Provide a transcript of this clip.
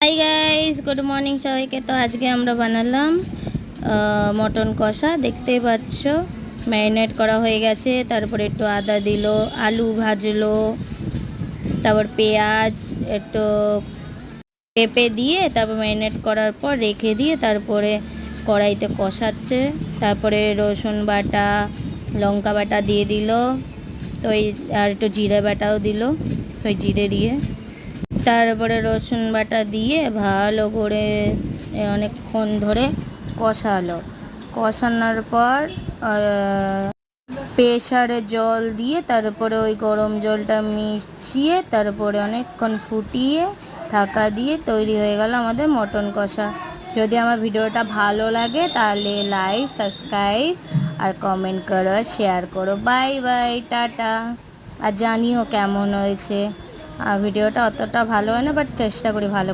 Hi guys, good morning সবাইকে। তো আজকে আমরা বানালাম মটন কষা। দেখতেই পাচ্ছ ম্যারিনেট করা হয়ে গেছে। তারপরে একটু আদা দিল, আলু ভাজলো, তারপর পেঁয়াজ, একটু পেঁপে দিয়ে তারপর ম্যারিনেট করার পর রেখে দিয়ে তারপরে কড়াইতে কষাচ্ছে। তারপরে রসুন বাটা, লঙ্কা বাটা দিয়ে দিল, তো এই আর একটু জিরে বাটাও দিল, তো জিরে দিয়ে তারপরে রসুন বাটা দিয়ে ভালো করে অনেকক্ষণ ধরে কষালো। কষানোর পর প্রেসারে জল দিয়ে তারপরে ওই গরম জলটা মিশিয়ে তারপরে অনেকক্ষণ ফুটিয়ে ঢাকা দিয়ে তৈরি হয়ে গেল আমাদের মটন কষা। যদি আমার ভিডিওটা ভালো লাগে তাহলে লাইক, সাবস্ক্রাইব আর কমেন্ট করো, শেয়ার করো। বাই বাই, টাটা। আর জানিও কেমন হয়েছে। ভিডিওটা অতটা ভালো হয় না, বাট চেষ্টা করি ভালো